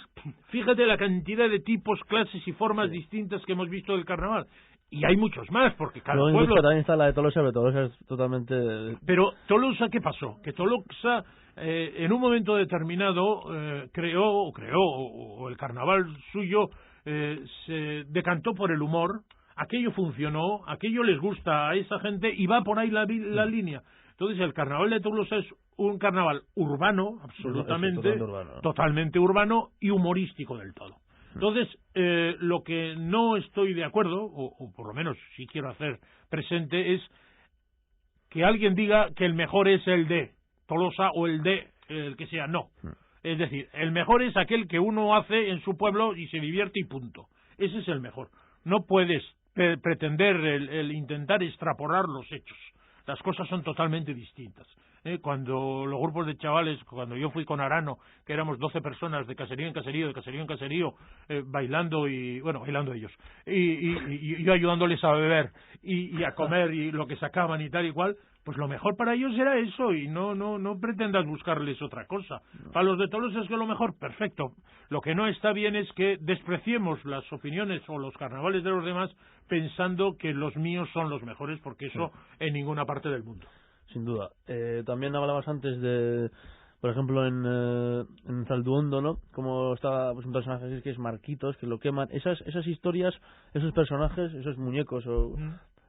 fíjate la cantidad de tipos, clases y formas distintas que hemos visto del carnaval. Y hay muchos más, porque cada pueblo... también está la de Tolosa, pero Tolosa es totalmente... Pero Tolosa, ¿qué pasó? Que Tolosa, en un momento determinado, creó, o el carnaval suyo, se decantó por el humor. Aquello funcionó, aquello les gusta a esa gente y va por ahí la línea. Entonces el carnaval de Tolosa es un carnaval urbano, absolutamente, totalmente urbano y humorístico del todo. Entonces, lo que no estoy de acuerdo, o por lo menos sí quiero hacer presente, es que alguien diga que el mejor es el de Tolosa o el de el que sea. No. Es decir, el mejor es aquel que uno hace en su pueblo y se divierte y punto. Ese es el mejor. No puedes pretender el intentar extrapolar los hechos. Las cosas son totalmente distintas. Cuando los grupos de chavales, cuando yo fui con Arano, que éramos 12 personas de caserío en caserío, bailando bailando ellos, y yo ayudándoles a beber y a comer y lo que sacaban y tal y cual, pues lo mejor para ellos era eso, y no pretendas buscarles otra cosa. Para los de Tolosa es que lo mejor, perfecto. Lo que no está bien es que despreciemos las opiniones o los carnavales de los demás pensando que los míos son los mejores, porque eso en ninguna parte del mundo. Sin duda. También hablabas antes de, por ejemplo, en Zalduondo, ¿no? Como está pues, un personaje que es Marquitos, que lo queman. Esas historias, esos personajes, esos muñecos,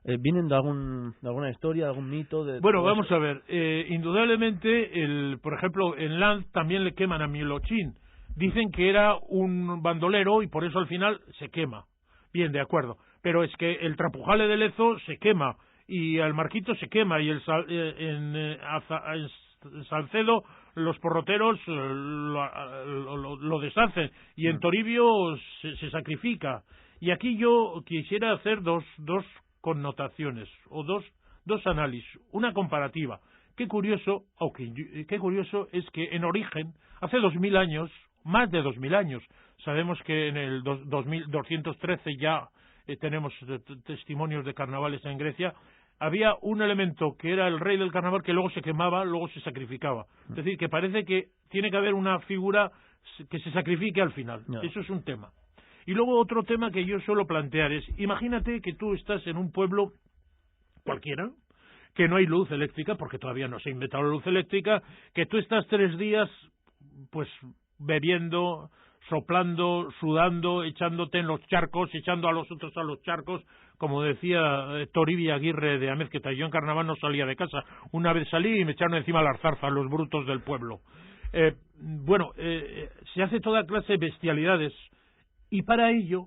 ¿vienen de alguna historia, de algún mito? Bueno, vamos a ver. Indudablemente, por ejemplo, en Lanz también le queman a Mielochín. Dicen que era un bandolero y por eso al final se quema. Bien, de acuerdo. Pero es que el Trapujale de Lezo se quema. Y al Marquito se quema, y en Salcedo los porroteros lo deshacen, y en Toribio se sacrifica. Y aquí yo quisiera hacer dos connotaciones, o dos análisis, una comparativa. Qué curioso es que en origen, hace 2000 años, más de 2000 años, sabemos que en el 2213 ya tenemos testimonios de carnavales en Grecia, había un elemento que era el rey del carnaval que luego se quemaba, luego se sacrificaba. Es decir, que parece que tiene que haber una figura que se sacrifique al final. No. Eso es un tema. Y luego otro tema que yo suelo plantear es, imagínate que tú estás en un pueblo cualquiera, que no hay luz eléctrica, porque todavía no se ha inventado la luz eléctrica, que tú estás 3 días, pues, bebiendo, soplando, sudando, echándote en los charcos, echando a los otros a los charcos, como decía Toribio Aguirre de Amézqueta. Yo en carnaval no salía de casa. Una vez salí y me echaron encima las zarzas, los brutos del pueblo. Se hace toda clase de bestialidades, y para ello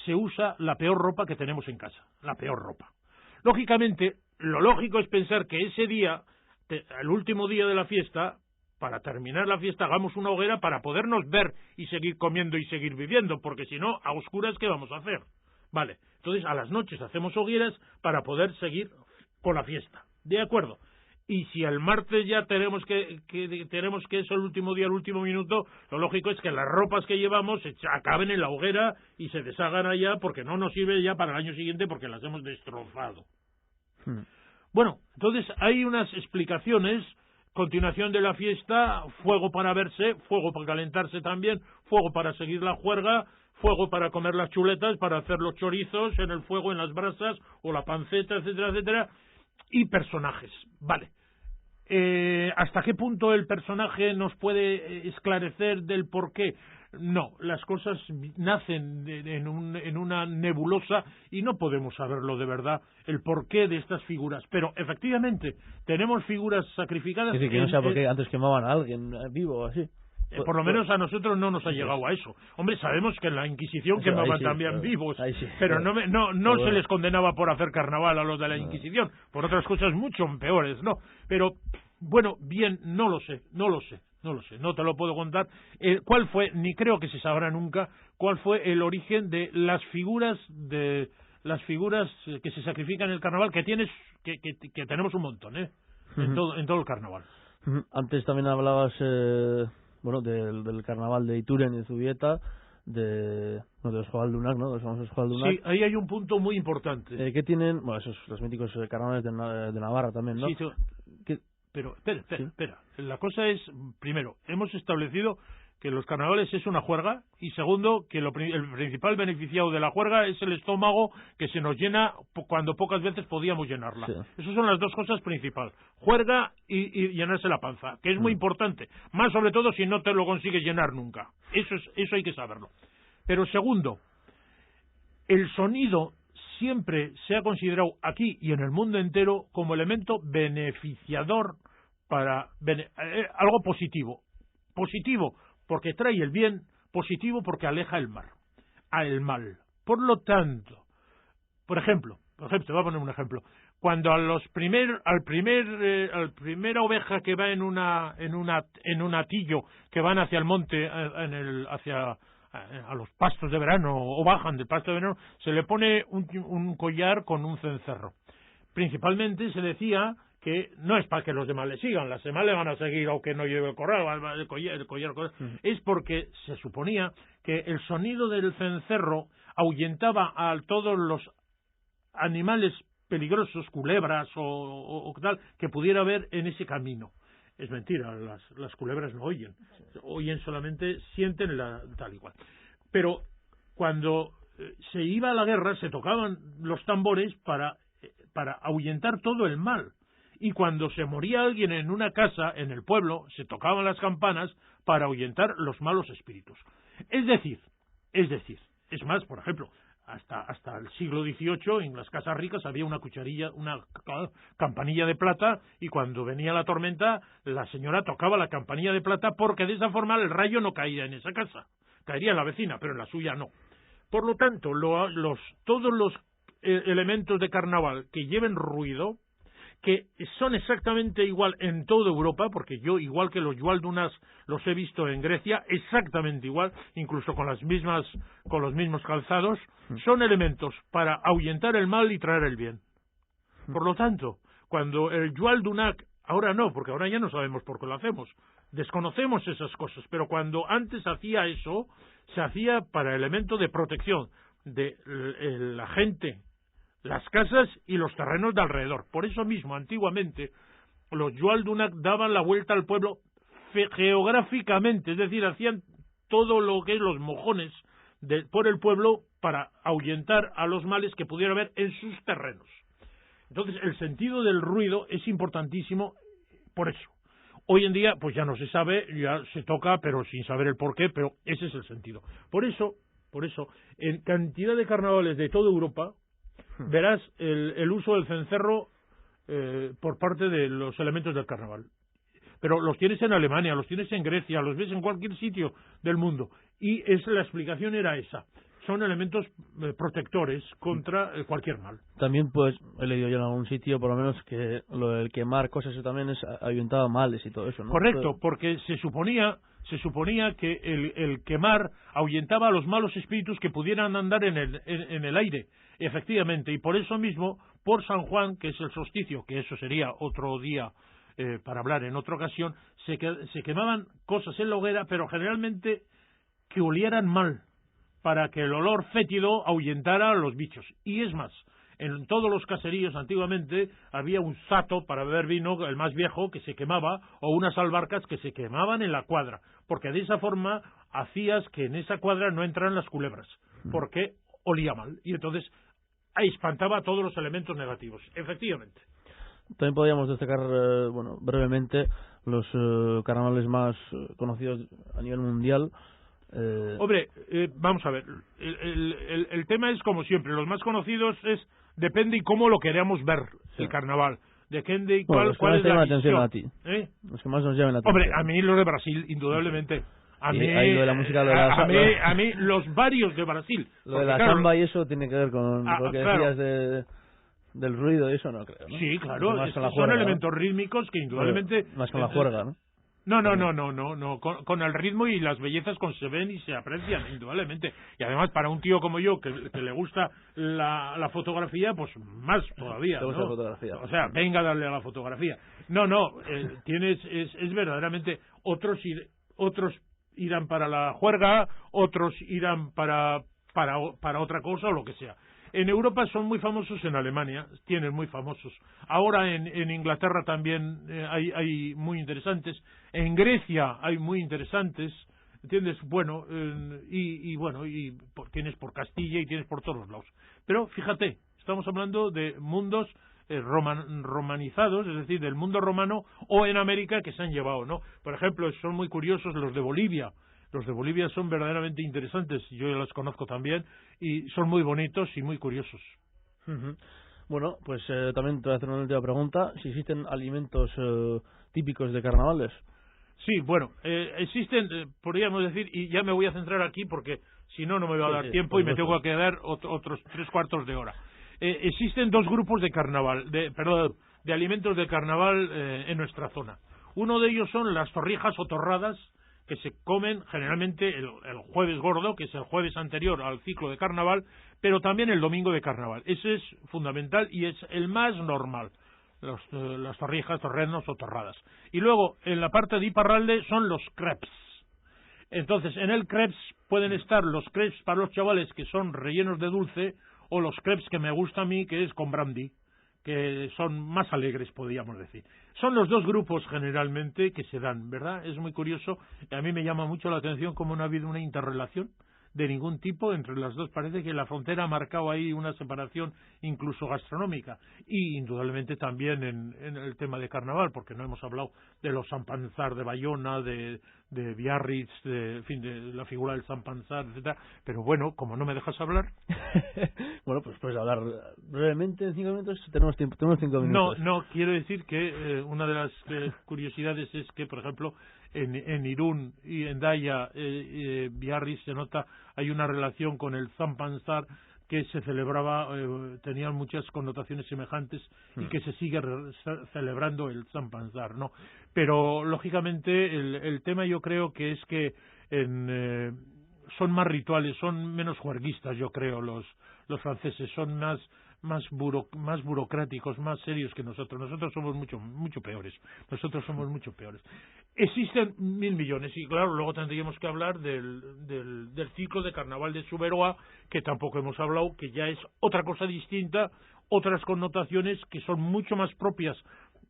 se usa la peor ropa que tenemos en casa, la peor ropa. Lógicamente, lo lógico es pensar que ese día, el último día de la fiesta, para terminar la fiesta hagamos una hoguera para podernos ver y seguir comiendo y seguir viviendo, porque si no, a oscuras, ¿qué vamos a hacer? Vale, entonces a las noches hacemos hogueras para poder seguir con la fiesta, ¿de acuerdo? Y si el martes ya tenemos que es el último día, el último minuto, lo lógico es que las ropas que llevamos acaben en la hoguera y se deshagan allá, porque no nos sirve ya para el año siguiente porque las hemos destrozado. Bueno, entonces hay unas explicaciones. Continuación de la fiesta, fuego para verse, fuego para calentarse también, fuego para seguir la juerga, fuego para comer las chuletas, para hacer los chorizos en el fuego, en las brasas, o la panceta, etcétera, etcétera, y personajes. Vale. ¿Hasta qué punto el personaje nos puede esclarecer del por qué? No, las cosas nacen en una nebulosa y no podemos saberlo de verdad, el porqué de estas figuras. Pero efectivamente, tenemos figuras sacrificadas. Es decir, que no sé por qué antes quemaban a alguien vivo o así. Por lo menos a nosotros no nos ha llegado a eso. Hombre, sabemos que en la Inquisición quemaban también vivos, pero no se les condenaba por hacer carnaval a los de la Inquisición, por otras cosas mucho peores, ¿no? Pero, bueno, bien, no lo sé. no lo sé, no te lo puedo contar. ¿Cuál fue? Ni creo que se sabrá nunca cuál fue el origen de las figuras que se sacrifican en el carnaval, que tenemos un montón, en todo el carnaval. Antes también hablabas del carnaval de Ituren y de Zubieta, de los Joaldunak, ¿no? Los famosos Joaldunak. Sí, ahí hay un punto muy importante. ¿Qué tienen? Bueno, esos los míticos carnavales de Navarra también, ¿no? Sí, pero espera. La cosa es, primero, hemos establecido que los carnavales es una juerga, y segundo, que el principal beneficiado de la juerga es el estómago, que se nos llena cuando pocas veces podíamos llenarla. Sí. Esas son las dos cosas principales, juerga y llenarse la panza, que es muy importante, más sobre todo si no te lo consigues llenar nunca. Eso hay que saberlo. Pero segundo, el sonido siempre se ha considerado aquí y en el mundo entero como elemento beneficiador para algo positivo. Positivo porque trae el bien, positivo porque aleja el mal. Por lo tanto, por ejemplo, te voy a poner un ejemplo. Cuando a primera oveja que va en un atillo, que van hacia el monte, a los pastos de verano, o bajan del pasto de verano, se le pone un collar con un cencerro. Principalmente se decía que no es para que los demás le sigan, las demás le van a seguir aunque no lleve el corral, el collar. Es porque se suponía que el sonido del cencerro ahuyentaba a todos los animales peligrosos, culebras o tal, que pudiera haber en ese camino. Es mentira, las culebras no oyen solamente, sienten tal y cual. Pero cuando se iba a la guerra se tocaban los tambores para ahuyentar todo el mal. Y cuando se moría alguien en una casa, en el pueblo, se tocaban las campanas para ahuyentar los malos espíritus. Es decir, es más, por ejemplo, hasta el siglo XVIII en las casas ricas había una campanilla de plata, y cuando venía la tormenta la señora tocaba la campanilla de plata porque de esa forma el rayo no caía en esa casa, caería en la vecina, pero en la suya no. Por lo tanto, todos los elementos de carnaval que lleven ruido, que son exactamente igual en toda Europa, porque yo, igual que los Joaldunas, los he visto en Grecia, exactamente igual, incluso con los mismos calzados, son elementos para ahuyentar el mal y traer el bien. Por lo tanto, cuando el Joaldunak, ahora no, porque ahora ya no sabemos por qué lo hacemos, desconocemos esas cosas, pero cuando antes hacía eso, se hacía para elemento de protección de la gente, las casas y los terrenos de alrededor. Por eso mismo, antiguamente, los Joaldunak daban la vuelta al pueblo geográficamente, es decir, hacían todo lo que es los mojones por el pueblo para ahuyentar a los males que pudiera haber en sus terrenos. Entonces, el sentido del ruido es importantísimo por eso. Hoy en día, pues ya no se sabe, ya se toca, pero sin saber el porqué, pero ese es el sentido. Por eso, en cantidad de carnavales de toda Europa, verás el uso del cencerro por parte de los elementos del carnaval. Pero los tienes en Alemania, los tienes en Grecia, los ves en cualquier sitio del mundo. Y la explicación era esa. Son elementos protectores contra cualquier mal. También, pues, he leído yo en algún sitio, por lo menos, que lo del quemar cosas eso también ahuyentaba males y todo eso, ¿no? Correcto, porque se suponía que el quemar ahuyentaba a los malos espíritus que pudieran andar en el aire. Efectivamente, y por eso mismo, por San Juan, que es el solsticio, que eso sería otro día para hablar en otra ocasión, se quemaban cosas en la hoguera, pero generalmente que olieran mal, para que el olor fétido ahuyentara a los bichos. Y es más, en todos los caseríos antiguamente había un sato para beber vino, el más viejo, que se quemaba, o unas albarcas que se quemaban en la cuadra, porque de esa forma hacías que en esa cuadra no entraran las culebras, porque olía mal, y entonces espantaba a todos los elementos negativos. Efectivamente. También podríamos destacar, brevemente, los carnavales más conocidos a nivel mundial. Hombre, vamos a ver, el tema es como siempre, los más conocidos depende y cómo lo queremos ver, sí. El carnaval, depende y cuál es la atención a ti. Los que más nos llaman la atención. Hombre, a mí los de Brasil, indudablemente. A mí, lo de la música, a mí los varios de Brasil. Lo de la samba y eso tiene que ver con lo que decías del ruido y eso, no creo, ¿no? Sí, claro, son elementos rítmicos que indudablemente... Más con la juerga, ¿no? No, con el ritmo y las bellezas se ven y se aprecian, indudablemente. Y además, para un tío como yo, que le gusta la fotografía, pues más todavía, ¿no? Fotografía. O sea, venga a darle a la fotografía. Es verdaderamente, otros irán para la juerga, otros irán para otra cosa o lo que sea. En Europa son muy famosos, en Alemania tienen muy famosos. Ahora en Inglaterra también hay muy interesantes. En Grecia hay muy interesantes, ¿entiendes? Bueno, tienes por Castilla y tienes por todos los lados. Pero fíjate, estamos hablando de mundos romanizados, es decir, del mundo romano, o en América que se han llevado, ¿no? Por ejemplo, son muy curiosos los de Bolivia. Los de Bolivia son verdaderamente interesantes, yo los conozco también, y son muy bonitos y muy curiosos. Bueno, pues también te voy a hacer una última pregunta. Si existen alimentos típicos de carnavales. Sí, bueno, existen, podríamos decir, y ya me voy a centrar aquí porque si no, no me va a dar tiempo y me tengo que quedar otros 3/4 de hora. Existen dos grupos de carnaval, de alimentos de carnaval en nuestra zona. Uno de ellos son las torrijas o torradas, que se comen generalmente el jueves gordo, que es el jueves anterior al ciclo de carnaval, pero también el domingo de carnaval. Ese es fundamental y es el más normal, las torrijas, torrenos o torradas. Y luego, en la parte de Iparralde, son los crepes. Entonces, en el crepes pueden estar los crepes para los chavales, que son rellenos de dulce, o los crepes que me gusta a mí, que es con brandy, que son más alegres, podríamos decir. Son los dos grupos generalmente que se dan, ¿verdad? Es muy curioso, y a mí me llama mucho la atención cómo no ha habido una interrelación de ningún tipo entre las dos. Parece que la frontera ha marcado ahí una separación incluso gastronómica, y indudablemente también en el tema de carnaval, porque no hemos hablado de los Sampanzar de Bayona, de Biarritz, en fin, de la figura del Sampanzar, etcétera. Pero bueno, como no me dejas hablar... Bueno, pues puedes hablar brevemente en 5 minutos. Tenemos 5 minutos. No, quiero decir que una de las curiosidades es que, por ejemplo, en Irún y en Daya, Biarritz, se nota, hay una relación con el Sampanzar que se celebraba, tenían muchas connotaciones semejantes y que se sigue celebrando el Sampanzar, ¿no? Pero, lógicamente, el tema yo creo que es que son más rituales, son menos juerguistas, yo creo, los franceses, son más burocráticos, más serios que nosotros. Nosotros somos mucho peores. Existen 1.000 millones y claro, luego tendríamos que hablar del ciclo de carnaval de Suberoa, que tampoco hemos hablado, que ya es otra cosa distinta, otras connotaciones que son mucho más propias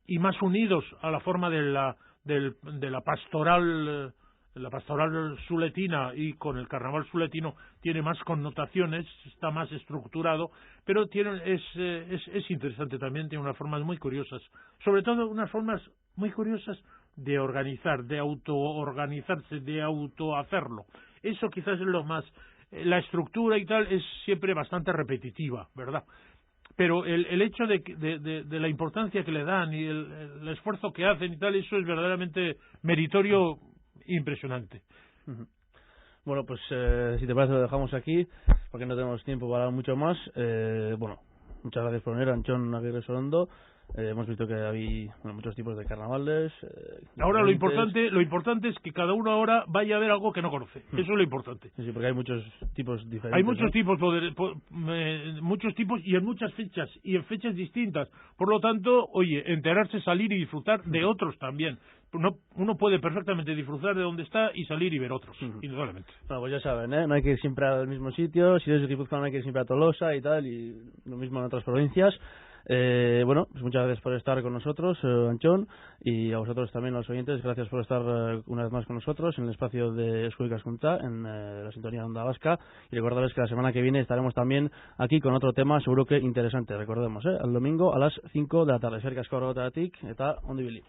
y más unidos a la forma de la pastoral. La pastoral suletina, y con el carnaval suletino tiene más connotaciones, está más estructurado, pero es interesante también, tiene unas formas muy curiosas, sobre todo unas formas muy curiosas de organizar, de autoorganizarse, de autohacerlo. Eso quizás es lo más... La estructura y tal es siempre bastante repetitiva, ¿verdad? Pero el hecho de la importancia que le dan y el esfuerzo que hacen y tal, eso es verdaderamente meritorio, impresionante. Bueno, pues si te parece lo dejamos aquí, porque no tenemos tiempo para mucho más. Bueno, muchas gracias por venir, Antxon Aguirre Sorondo. Hemos visto que hay muchos tipos de carnavales. Ahora lo importante es que cada uno ahora vaya a ver algo que no conoce. Eso es lo importante. Sí, porque hay muchos tipos diferentes. Hay muchos tipos, muchos tipos y en muchas fechas y en fechas distintas. Por lo tanto, oye, enterarse, salir y disfrutar de otros también. Uno puede perfectamente disfrutar de donde está y salir y ver otros, indudablemente. Bueno, pues ya saben, no hay que ir siempre al mismo sitio. Si eres de Guipúzcoa no hay que ir siempre a Tolosa y tal, y lo mismo en otras provincias. Bueno, pues muchas gracias por estar con nosotros, Antxon, y a vosotros también, a los oyentes, gracias por estar una vez más con nosotros en el espacio de Eusko Ikaskuntza, en la sintonía de Onda Vasca, y recordarles que la semana que viene estaremos también aquí con otro tema seguro que interesante, recordemos, al domingo a las 5 de la tarde. Eskerrik asko horregatik eta ondo ibili.